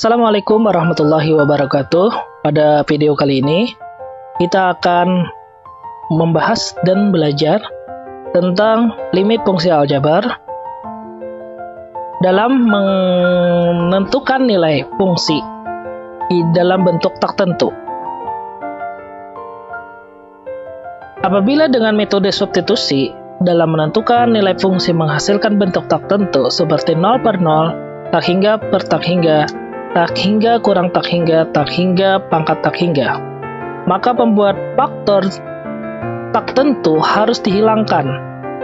Assalamualaikum warahmatullahi wabarakatuh. Pada video kali ini, kita akan membahas dan belajar tentang limit fungsi aljabar dalam menentukan nilai fungsi dalam bentuk tak tentu. Apabila dengan metode substitusi dalam menentukan nilai fungsi menghasilkan bentuk tak tentu seperti 0 per 0, tak hingga per tak hingga kurang tak hingga pangkat tak hingga, maka pembuat faktor tak tentu harus dihilangkan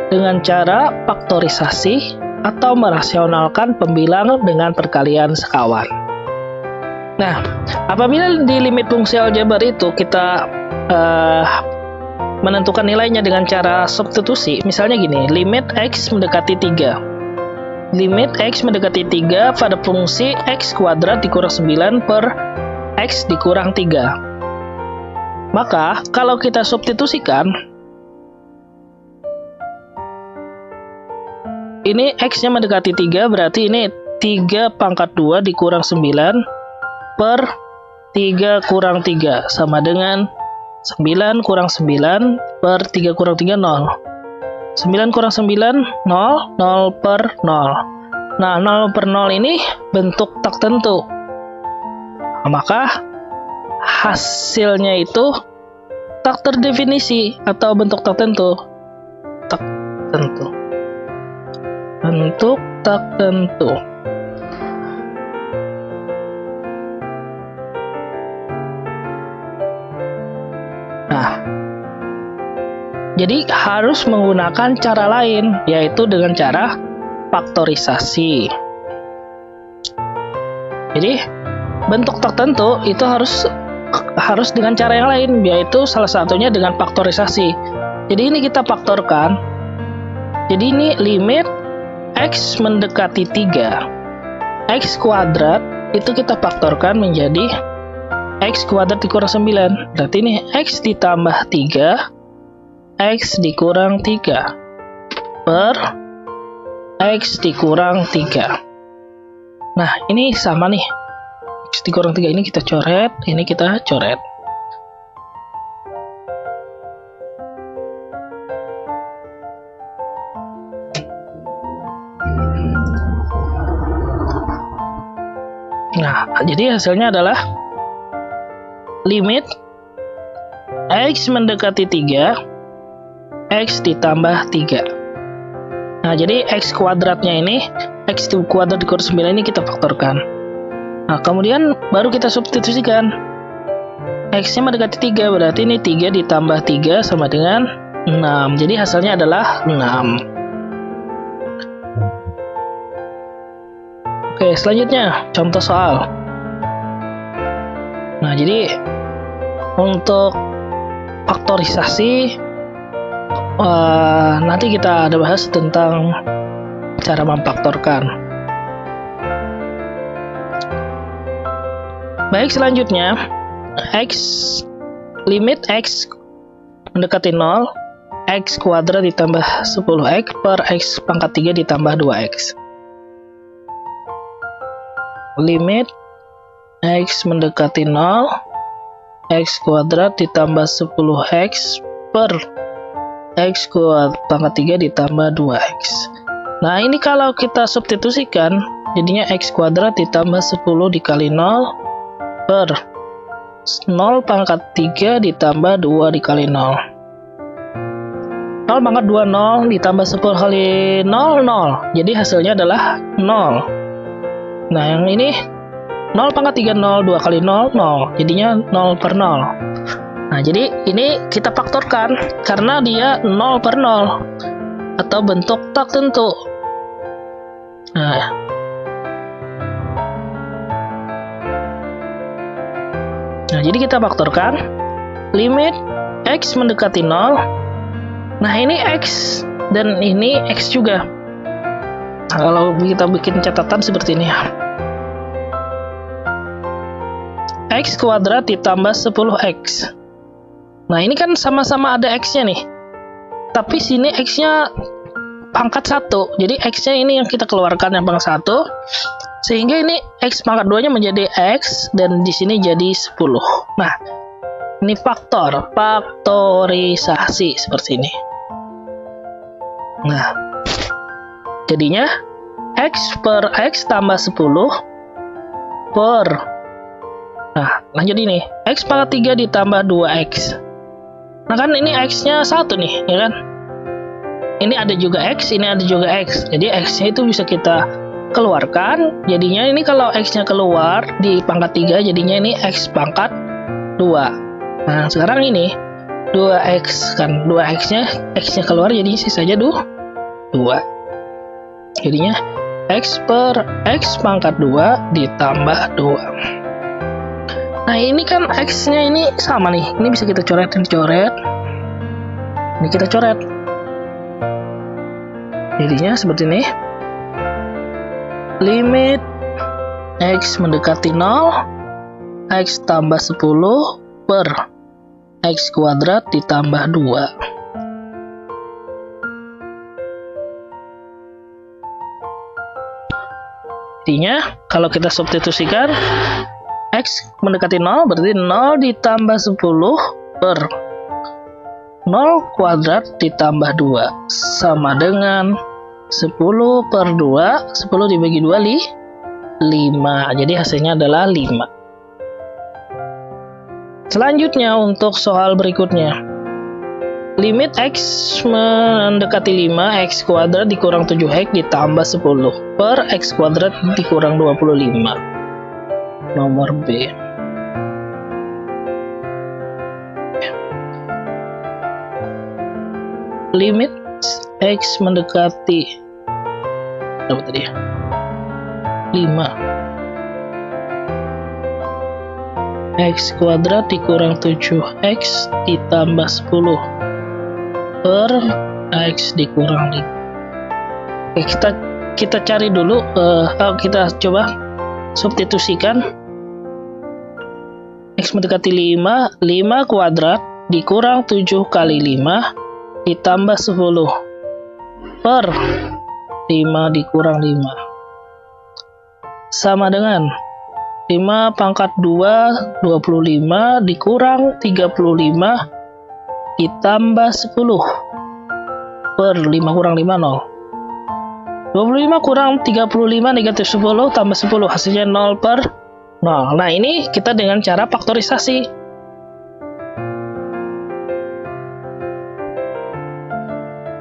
dengan cara faktorisasi atau merasionalkan pembilang dengan perkalian sekawan. Nah, apabila di limit fungsi aljabar itu kita menentukan nilainya dengan cara substitusi, misalnya gini, limit x mendekati 3. Limit x mendekati 3 pada fungsi x kuadrat dikurang 9 per x dikurang 3. Maka, kalau kita substitusikan, ini x-nya mendekati 3, berarti ini 3 pangkat 2 dikurang 9 per 3 kurang 3, sama dengan 9 kurang 9 per 3 kurang 3, 0. 9 kurang 9, 0, 0 per 0. Nah, 0 per 0 ini bentuk tak tentu. Nah, maka hasilnya itu tak terdefinisi atau bentuk tak tentu. Tak tentu. Bentuk tak tentu. Nah, jadi harus menggunakan cara lain, yaitu dengan cara faktorisasi. Jadi bentuk tak tentu itu harus dengan cara yang lain, yaitu salah satunya dengan faktorisasi. Jadi ini kita faktorkan. Jadi ini limit x mendekati 3 x kuadrat itu kita faktorkan menjadi x kuadrat dikurang 9. Berarti ini x ditambah 3 x dikurang 3 per x dikurang 3. Nah, ini sama nih. X dikurang 3 ini kita coret, ini kita coret. Nah, jadi hasilnya adalah limit x mendekati 3 x ditambah 3. Nah, jadi x kuadratnya ini, x kuadrat dikurang 9 ini kita faktorkan. Nah, kemudian baru kita substitusikan. X-nya mendekati 3, berarti ini 3 ditambah 3 sama dengan 6. Jadi hasilnya adalah 6. Oke, selanjutnya contoh soal. Nah, jadi untuk faktorisasi nanti kita ada bahas tentang cara memfaktorkan. Baik, selanjutnya limit x mendekati 0 x kuadrat ditambah 10x per x pangkat 3 ditambah 2x. Limit x mendekati 0 x kuadrat ditambah 10x per x kuadrat pangkat 3 ditambah 2x. Nah, ini kalau kita substitusikan, jadinya x kuadrat ditambah 10 dikali 0 per 0 pangkat 3 ditambah 2 dikali 0. 0 pangkat 2, 0 ditambah 10 kali 0, 0. Jadi hasilnya adalah 0. Nah, yang ini 0 pangkat 3, 0, 2 kali 0, 0. Jadinya 0 per 0. Nah, jadi ini kita faktorkan karena dia 0 per 0 atau bentuk tak tentu. Nah, jadi kita faktorkan limit x mendekati 0. Nah, ini x dan ini x juga. Nah, kalau kita bikin catatan seperti ini, x kuadrat ditambah 10x. Nah, ini kan sama-sama ada x-nya nih. Tapi sini x-nya pangkat 1. Jadi x-nya ini yang kita keluarkan yang pangkat 1. Sehingga ini X pangkat 2-nya menjadi X dan di sini jadi 10. Nah, ini faktorisasi seperti ini. Nah, jadinya X per X tambah 10 per, nah lanjut ini, X pangkat 3 ditambah 2X. Nah kan ini X-nya 1 nih, ya kan? Ini ada juga X, ini ada juga X. Jadi X-nya itu bisa kita keluarkan. Jadinya ini kalau X-nya keluar di pangkat 3, jadinya ini X pangkat 2. Nah, sekarang ini 2X kan, 2X-nya keluar jadi sisanya 2. Jadinya X per X pangkat 2 ditambah 2. Nah, ini kan X-nya ini sama nih. Ini bisa kita coret. Ini kita coret. Jadinya seperti ini. Limit X mendekati 0, X tambah 10 per X kuadrat ditambah 2. Jadinya kalau kita substitusikan X mendekati 0 berarti 0 ditambah 10 per 0 kuadrat ditambah 2 sama dengan 10 per 2, 10 dibagi 2 5. Jadi hasilnya adalah 5. Selanjutnya untuk soal berikutnya. Limit X mendekati 5, X kuadrat dikurang 7X ditambah 10 per X kuadrat dikurang 25. Nomor B. Limit X mendekati berapa tadi? 5. X kuadrat dikurang 7X ditambah 10 per X dikurang 5. Oke, kita cari dulu, kita coba substitusikan. X mendekati 5, 5 kuadrat dikurang 7 kali 5 ditambah 10 per 5 dikurang 5 sama dengan 5 pangkat 2, 25 dikurang 35 ditambah 10 per 5 kurang 5, 0. 25 kurang 35 negatif 10 tambah 10 hasilnya 0 per 0. Nah, ini kita dengan cara faktorisasi.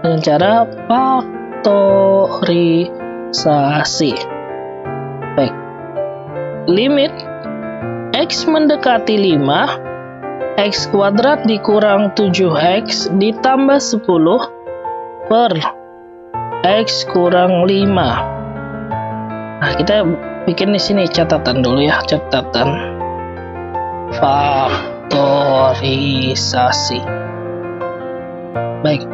Dengan cara faktorisasi. Baik. Limit X mendekati 5, X kuadrat dikurang 7X ditambah 10 per X kurang 5. Nah, kita bikin di sini catatan dulu ya, catatan faktorisasi. Baik,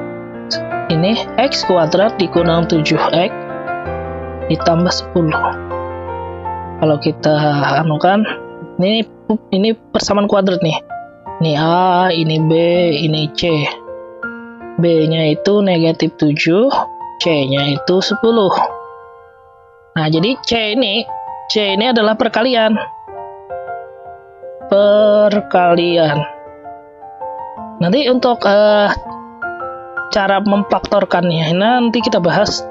ini X kuadrat dikurang 7X ditambah 10. Kalau kita anukan, ini persamaan kuadrat nih. Ini A, ini B, ini C. B-nya itu negatif 7, C-nya itu 10. Nah, jadi C ini adalah perkalian. Nanti untuk cara memfaktorkannya, nanti kita bahas,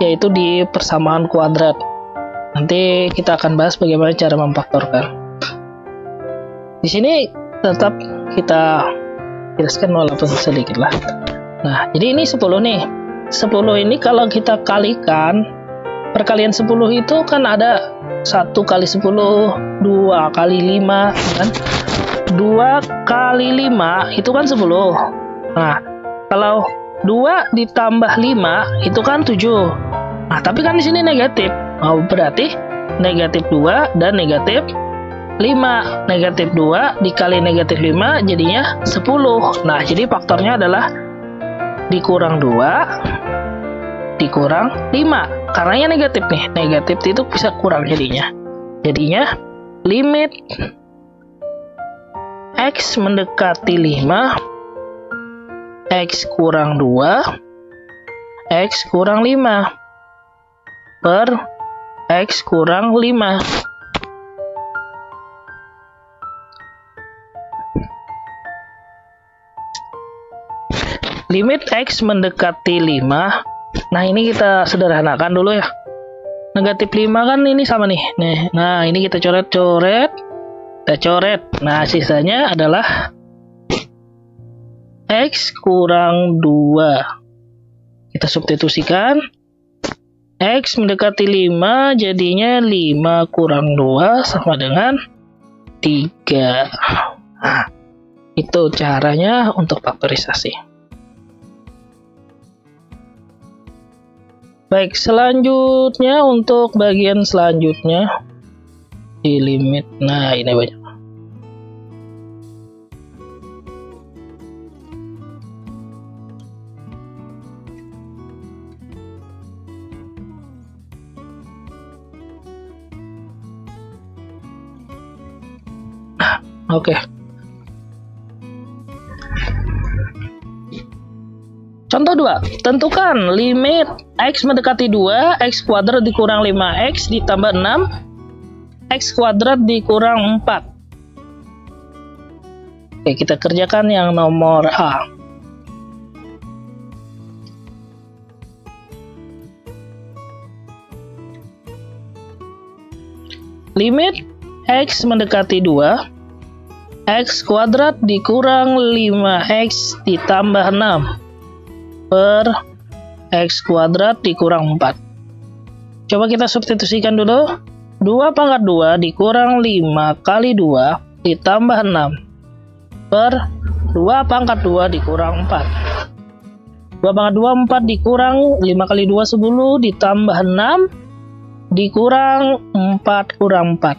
yaitu di persamaan kuadrat. Nanti kita akan bahas bagaimana cara memfaktorkan. Di sini tetap kita jelaskan walaupun sedikit lah. Nah, jadi ini 10 nih. 10 ini kalau kita kalikan, perkalian 10 itu kan ada 1 kali 10, 2 kali 5, kan? 2 kali 5 itu kan 10. Nah, kalau 2 ditambah 5 itu kan 7. Nah, tapi kan di sini negatif. Oh, berarti negatif 2 dan negatif 5. Negatif 2 dikali negatif 5 jadinya 10. Nah, jadi faktornya adalah dikurang 2 dikurang 5. Karena yang negatif nih. Negatif itu bisa kurang jadinya. Jadinya limit X mendekati 5, X kurang 2, X kurang 5 per X kurang 5. Limit X mendekati 5. Nah, ini kita sederhanakan dulu ya. Negatif 5 kan ini sama nih. Nah, ini kita coret-coret. Kita coret. Nah, sisanya adalah X kurang 2. Kita substitusikan. X mendekati 5, jadinya 5 kurang 2 sama dengan 3. Nah, itu caranya untuk faktorisasi. Baik, selanjutnya untuk bagian selanjutnya di limit. Nah, ini banyak. Oke. Contoh 2, tentukan limit X mendekati 2, X kuadrat dikurang 5X ditambah 6, X kuadrat dikurang 4. Oke, kita kerjakan yang nomor A. Limit X mendekati 2, X kuadrat dikurang 5X ditambah 6 per X kuadrat dikurang 4. Coba kita substitusikan dulu. 2 pangkat 2 dikurang 5 kali 2 ditambah 6 per 2 pangkat 2 dikurang 4. 2 pangkat 2 4 dikurang 5 kali 2 10 ditambah 6 dikurang 4 kurang 4.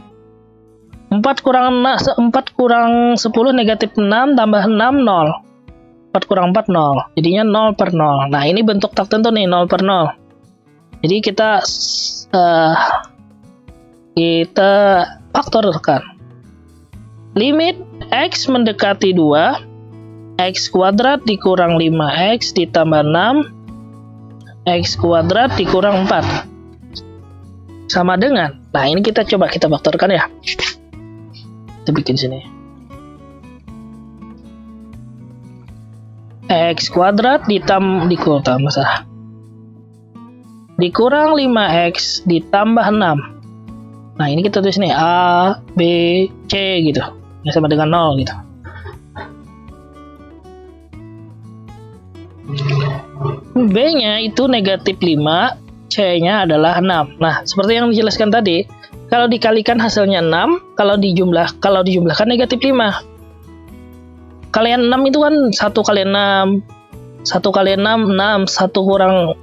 4 kurang 10 negatif 6 tambah 6 0. 4 kurang 4 0. Jadinya 0 per 0. Nah, ini bentuk tak tentu nih, 0 per 0. Jadi kita faktorkan. Limit X mendekati 2, X kuadrat dikurang 5X ditambah 6, X kuadrat dikurang 4. Sama dengan, nah ini kita faktorkan ya. Kita bikin sini. X kuadrat dikurang 5X ditambah 6. Nah, ini kita tulis nih A, B, C gitu. Ya, sama dengan 0 gitu. B-nya itu negatif 5, C-nya adalah 6. Nah, seperti yang dijelaskan tadi, kalau dikalikan hasilnya 6, kalau dijumlahkan negatif 5. Kalian 6 itu kan 1 kali 6, 1 kali 6, 6, 1 kurang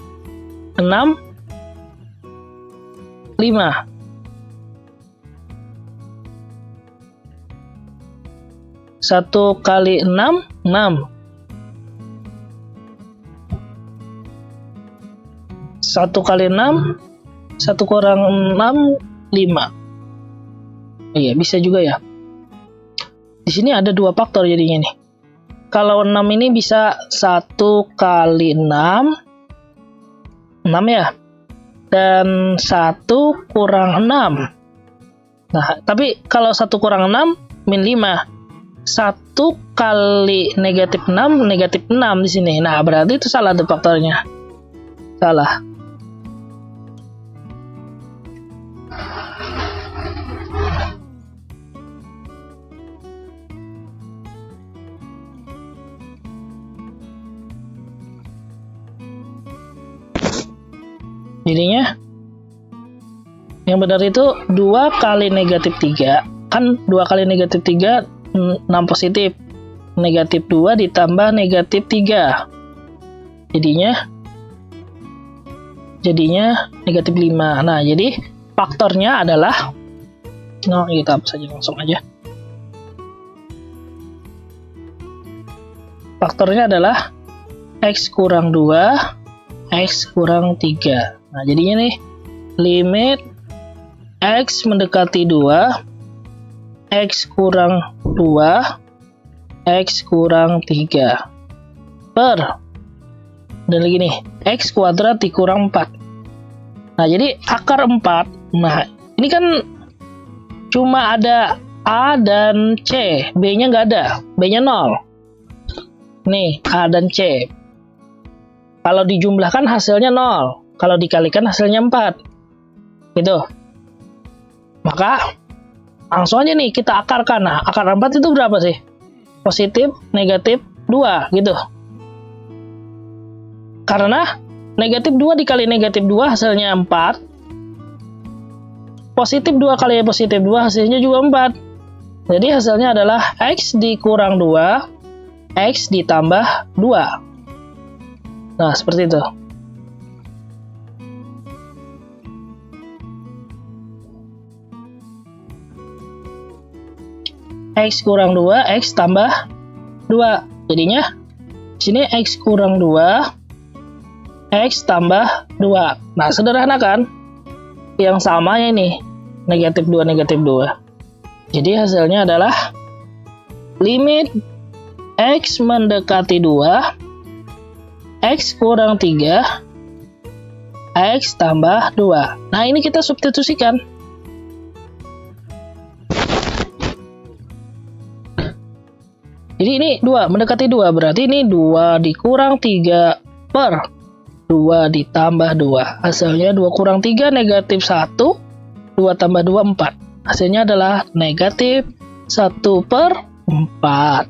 6, 5. Satu kali 6, 6. 1 kali 6, 1 kurang 6, 5. Iya, bisa juga ya. Di sini ada 2 faktor jadinya nih. Kalau 6 ini bisa 1 kali 6, 6 ya. Dan 1 kurang 6. Nah, tapi kalau 1 kurang 6, min 5. 1 kali negatif 6, negatif 6 di sini. Nah, berarti itu salah tuh faktornya. Salah. Jadinya yang benar itu 2 kali negatif 3. Kan 2 kali negatif 3 6 positif. Negatif 2 ditambah negatif 3. Jadinya negatif 5. Nah, jadi faktornya adalah, nah kita hapus saja langsung aja. Faktornya adalah X kurang 2, X kurang 3. Nah, jadinya nih, limit X mendekati 2, X kurang 2, X kurang 3, per, dan lagi nih, X kuadrat dikurang 4. Nah, jadi akar 4 Nah, ini kan cuma ada A dan C, B-nya nggak ada, B-nya 0. Nih, A dan C. Kalau dijumlahkan hasilnya 0, kalau dikalikan hasilnya 4. Gitu. Maka, langsung aja nih kita akarkan. Nah, akar 4 itu berapa sih? Positif, negatif, 2, gitu. Karena negatif 2 dikali negatif 2 hasilnya 4. Positif 2 kali positif 2 hasilnya juga 4. Jadi hasilnya adalah X dikurang 2, X ditambah 2. Nah, seperti itu. X kurang 2, X tambah 2. Jadinya, sini X kurang 2, X tambah 2. Nah, sederhana kan? Yang samanya ini, negatif 2, negatif 2. Jadi hasilnya adalah limit X mendekati 2, X kurang 3, X tambah 2. Nah, ini kita substitusikan. Jadi ini 2 mendekati 2, berarti ini 2 dikurang 3 per 2 ditambah 2. Hasilnya 2 kurang 3 negatif 1, 2 tambah 2 4. Hasilnya adalah negatif 1 per 4.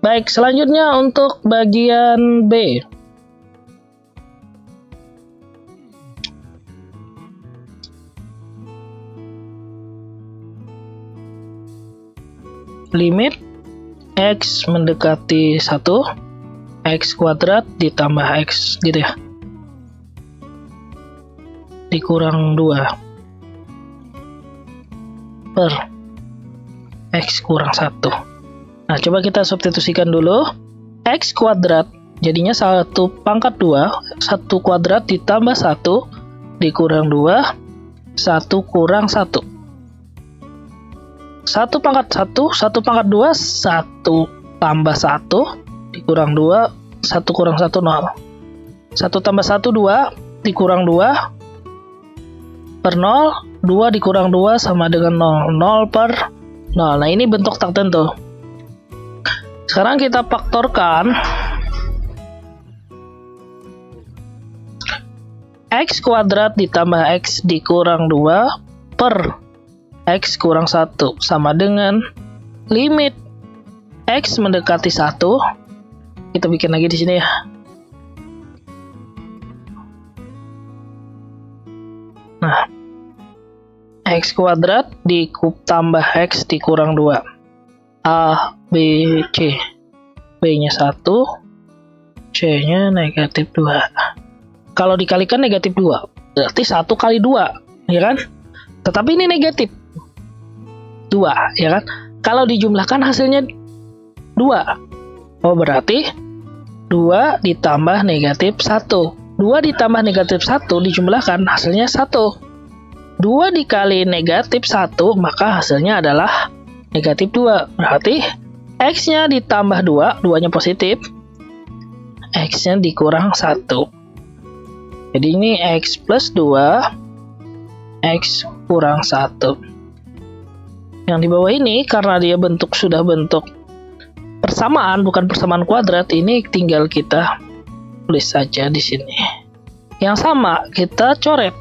Baik, selanjutnya untuk bagian B. Limit X mendekati 1, X kuadrat ditambah X gitu ya, dikurang 2 per X kurang 1. Nah, coba kita substitusikan dulu. X kuadrat jadinya 1 pangkat 2, 1 kuadrat ditambah 1 dikurang 2, 1 kurang 1. 1 pangkat 1, 1 pangkat 2, 1 tambah 1 dikurang 2, 1 kurang 1, 0. 1 tambah 1, 2 dikurang 2 per 0, 2 dikurang 2 sama dengan 0, 0 per 0. Nah, ini bentuk tak tentu. Sekarang kita faktorkan. X kuadrat ditambah X dikurang 2 per X kurang 1 sama dengan limit X mendekati 1. Kita bikin lagi di sini ya. Nah, X kuadrat ditambah X dikurang 2. A, B, C. B-nya 1, C-nya negatif 2. Kalau dikalikan negatif 2, berarti 1 kali 2, ya kan? Tetapi ini negatif 2, ya kan? Kalau dijumlahkan hasilnya 2. Oh, berarti 2 ditambah negatif 1. 2 ditambah negatif 1 dijumlahkan hasilnya 1. 2 dikali negatif 1, maka hasilnya adalah negatif 2. Berarti X-nya ditambah 2, 2-nya positif. X-nya dikurang 1. Jadi ini X plus 2, X kurang 1. Yang di bawah ini karena dia sudah bentuk persamaan, bukan persamaan kuadrat, ini tinggal kita tulis saja di sini. Yang sama kita coret.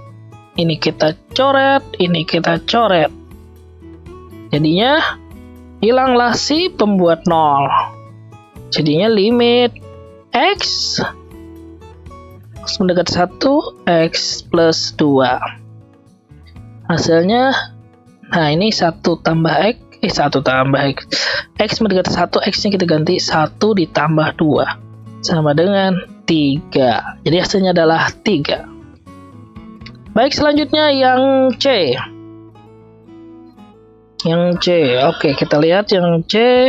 Ini kita coret, ini kita coret. Jadinya hilanglah si pembuat 0. Jadinya limit X mendekati 1, X plus 2. Hasilnya, nah ini 1 tambah X, 1 tambah X. X mendekati 1, X-nya kita ganti 1 ditambah 2. Sama dengan 3. Jadi hasilnya adalah 3. Baik, selanjutnya yang C. Yang C, oke, kita lihat yang C.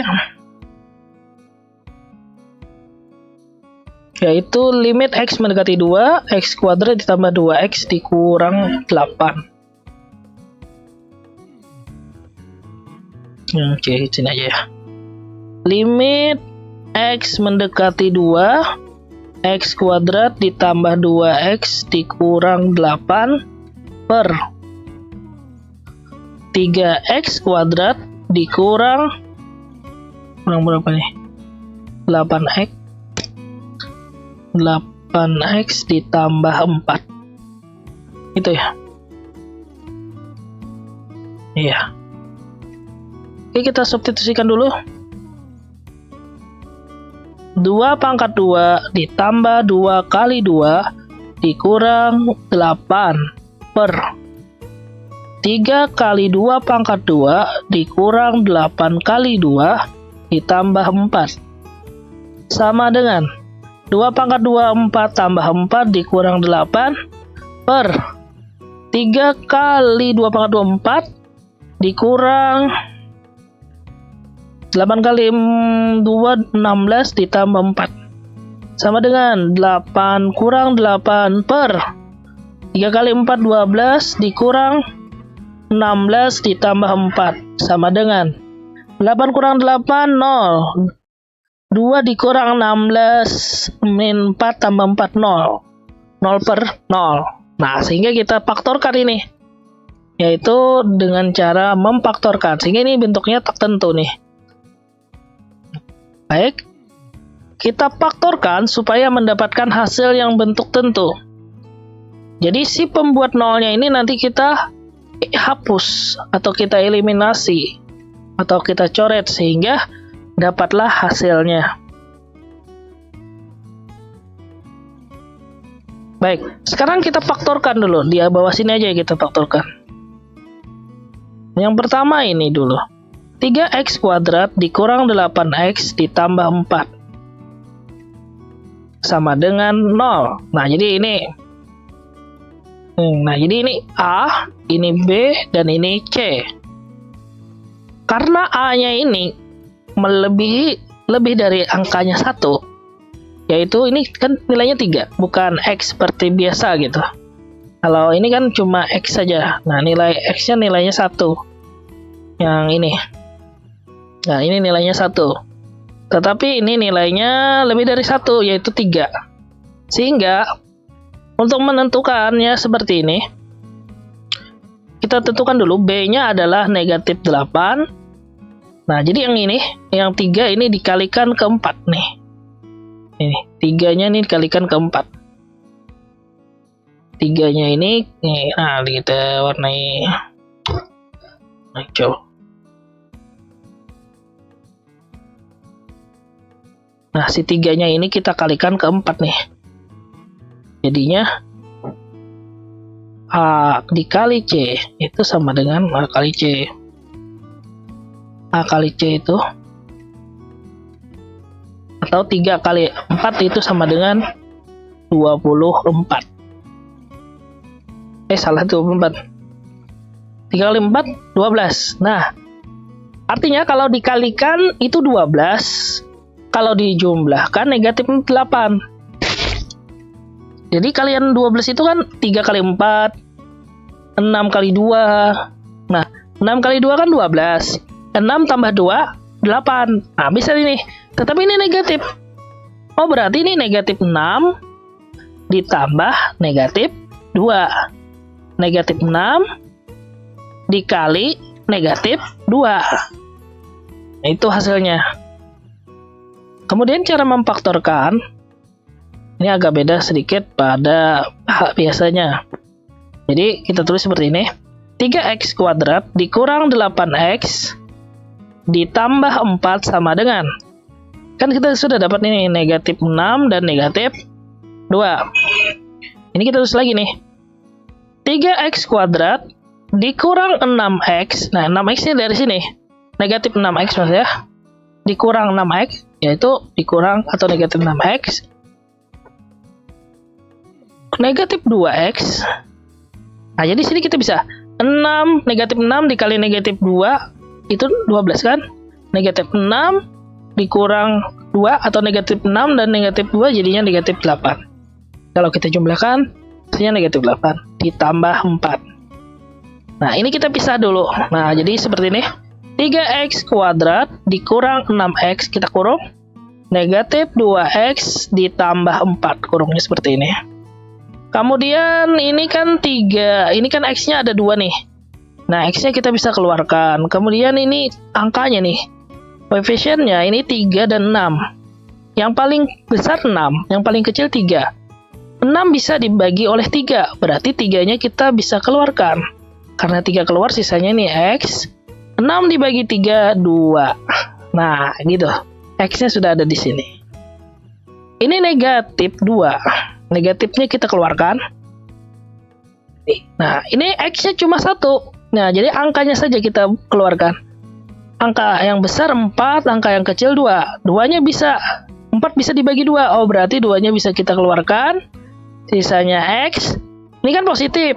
Yaitu limit X mendekati 2, X kuadrat ditambah 2X dikurang 8. Yang C, sini aja ya. limit X mendekati 2, X kuadrat ditambah 2X dikurang 8 per 3X kuadrat dikurang berapa nih? 8X 8X ditambah 4. Itu ya. Iya. Oke, kita substitusikan dulu. 2 pangkat 2 ditambah 2 kali 2 dikurang 8 per 3 kali 2 pangkat 2 dikurang 8 kali 2 ditambah 4 sama dengan 2 pangkat 2 4 tambah 4 dikurang 8 per 3 kali 2 pangkat 2 4 dikurang 8 kali 2 16 ditambah 4 sama dengan 8 kurang 8 per 3 kali 4 12 dikurang 16 ditambah 4 sama dengan 8 kurang 8 0 2 dikurang 16 min 4 tambah 4 0 0 per 0. Nah, sehingga kita faktorkan ini, yaitu dengan cara memfaktorkan, sehingga ini bentuknya tak tentu nih. Baik, kita faktorkan supaya mendapatkan hasil yang bentuk tentu. Jadi si pembuat nolnya ini nanti kita hapus atau kita eliminasi atau kita coret sehingga dapatlah hasilnya. Baik, sekarang kita faktorkan dulu. Di bawah sini aja kita faktorkan. Yang pertama ini dulu. 3x kuadrat dikurang 8x ditambah 4 sama dengan 0. Nah, jadi ini A, ini B, dan ini C. Karena A-nya ini lebih dari angkanya 1, yaitu ini kan nilainya 3, bukan X seperti biasa gitu. Kalau ini kan cuma X saja. Nah, nilai X-nya nilainya 1. Yang ini. Nah, ini nilainya 1. Tetapi ini nilainya lebih dari 1, yaitu 3. Sehingga untuk menentukannya seperti ini, kita tentukan dulu B-nya adalah negatif 8. Nah, jadi yang ini, yang 3 ini dikalikan ke 4 nih. Ini, 3-nya ini dikalikan ke 4. 3-nya ini, nah kita warnai hijau. Nah, si 3-nya ini kita kalikan ke 4 nih. Jadinya A dikali C itu sama dengan A kali C. A kali C itu atau 3 kali 4 itu sama dengan 24. Salah, 24. 3 kali 4 12. Nah, artinya kalau dikalikan itu 12, kalau dijumlahkan negatif 8. Jadi kalian 12 itu kan 3 kali 4, 6 kali 2. Nah, 6 kali 2 kan 12. 6 tambah 2, 8. Nah, bisa ini. Tetapi ini negatif. Oh, berarti ini negatif 6 ditambah negatif 2. Negatif 6 dikali negatif 2. Nah, itu hasilnya. Kemudian cara memfaktorkan ini agak beda sedikit pada biasanya. Jadi kita tulis seperti ini. 3x kuadrat dikurang 8x ditambah 4 sama dengan, kan kita sudah dapat ini negatif 6 dan negatif 2. Ini kita tulis lagi nih. 3x kuadrat dikurang 6x. Nah, 6x ini dari sini. Negatif 6x maksudnya. Dikurang 6x, yaitu dikurang atau negatif 6x. Negatif 2x. Nah, jadi sini kita bisa 6, negatif 6 dikali negatif 2 itu 12 kan? Negatif 6 dikurang 2 atau negatif 6 dan negatif 2 jadinya negatif 8. Kalau kita jumlahkan hasilnya negatif 8 ditambah 4. Nah, ini kita pisah dulu. Nah, jadi seperti ini. 3x kuadrat dikurang 6x, kita kurung, negatif 2x ditambah 4, kurungnya seperti ini. Kemudian ini kan 3, ini kan x-nya ada 2 nih. Nah, x-nya kita bisa keluarkan. Kemudian ini angkanya nih, koefisiennya ini 3 dan 6. Yang paling besar 6, yang paling kecil 3. 6 bisa dibagi oleh 3, berarti 3-nya kita bisa keluarkan. Karena 3 keluar, sisanya nih x. 6 dibagi 3, 2. Nah, gitu. X-nya sudah ada di sini. Ini negatif 2. Negatifnya kita keluarkan. Nah, ini X-nya cuma 1. Nah, jadi angkanya saja kita keluarkan. Angka yang besar 4, angka yang kecil 2. 2-nya bisa, 4 bisa dibagi 2. Oh, berarti 2-nya bisa kita keluarkan. Sisanya X. Ini kan positif.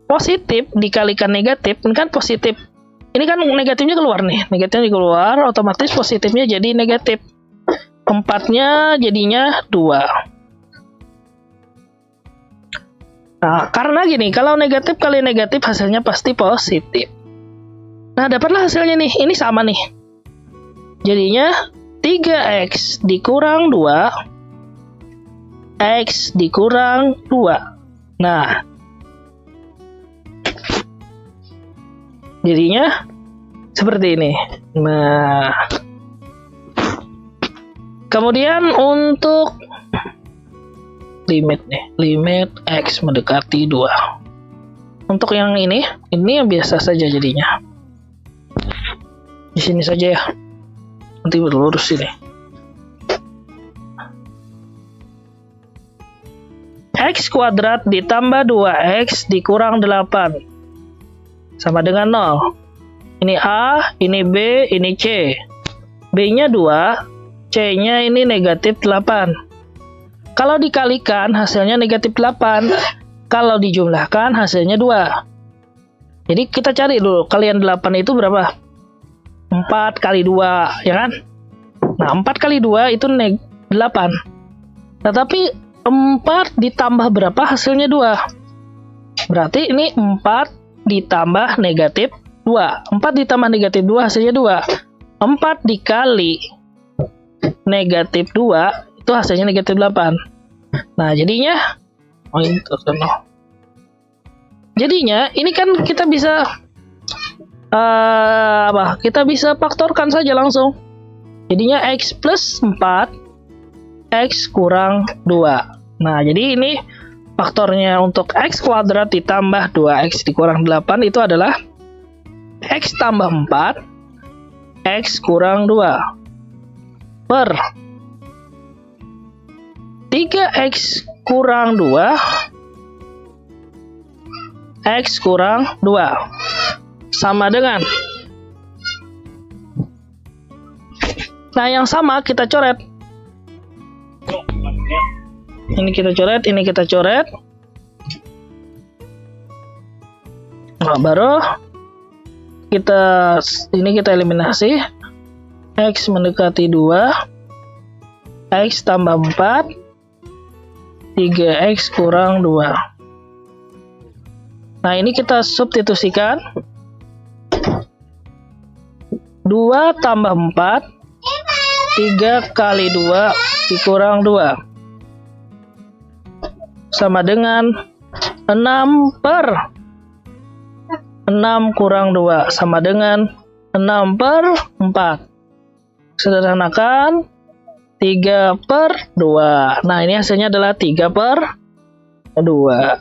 Positif dikalikan negatif, ini kan positif. Ini kan negatifnya keluar nih. Negatifnya keluar, otomatis positifnya jadi negatif. 4-nya jadinya 2. Nah, karena gini, kalau negatif kali negatif hasilnya pasti positif. Nah, dapatlah hasilnya nih. Ini sama nih. Jadinya 3x dikurang 2, x dikurang 2. Nah, jadinya seperti ini. Nah, kemudian untuk limit nih, limit x mendekati 2. Untuk yang ini yang biasa saja jadinya. Di sini saja ya. Nanti berlurus ini. X kuadrat ditambah 2x dikurang 8 sama dengan 0. Ini A, ini B, ini C. B-nya 2, C-nya ini negatif 8. Kalau dikalikan hasilnya negatif 8. Kalau dijumlahkan hasilnya 2. Jadi kita cari dulu kalian 8 itu berapa? 4 kali 2, ya kan? Nah, 4 kali 2 itu 8. Tetapi 4 ditambah berapa hasilnya 2. Berarti ini 4 ditambah negatif 2. 4 ditambah negatif 2 hasilnya 2. 4 dikali negatif 2 itu hasilnya negatif 8. Nah, jadinya jadinya ini kan kita bisa kita bisa faktorkan saja langsung. Jadinya x plus 4, x kurang 2. Nah, jadi ini faktornya untuk x kuadrat ditambah 2x dikurang 8 itu adalah x tambah 4, x kurang 2 per 3x kurang 2, x kurang 2 sama dengan, nah yang sama kita coret. Ini kita coret, ini kita coret. Nah, baru ini kita eliminasi. X mendekati 2, x tambah 4, 3x kurang 2. Nah, ini kita substitusikan. 2 tambah 4, 3 kali 2 dikurang 2. Sama dengan 6 per 6 kurang 2. Sama dengan 6 per 4. Sederhanakan. 3 per 2. Nah, ini hasilnya adalah 3 per 2.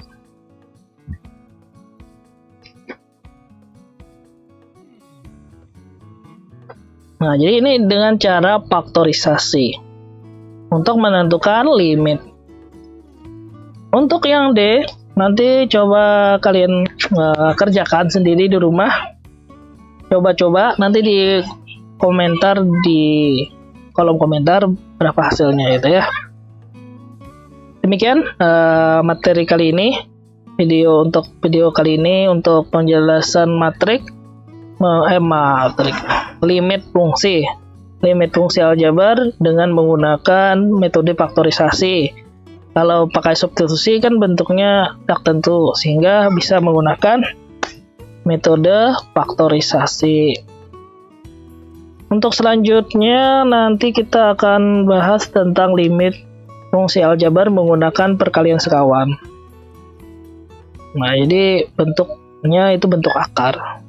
Nah, jadi ini dengan cara faktorisasi untuk menentukan limit. Untuk yang D, nanti coba kalian kerjakan sendiri di rumah. Coba-coba nanti di komentar, di kolom komentar berapa hasilnya itu ya. Demikian materi kali ini, video kali ini untuk penjelasan matrik limit fungsi aljabar dengan menggunakan metode faktorisasi. Kalau pakai substitusi kan bentuknya tak tentu, sehingga bisa menggunakan metode faktorisasi. Untuk selanjutnya nanti kita akan bahas tentang limit fungsi aljabar menggunakan perkalian sekawan. Nah, jadi bentuknya itu bentuk akar.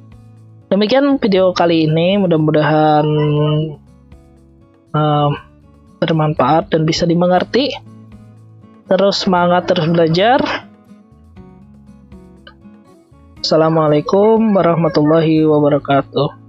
Demikian video kali ini, mudah-mudahan bermanfaat dan bisa dimengerti. Terus semangat, terus belajar. Assalamualaikum warahmatullahi wabarakatuh.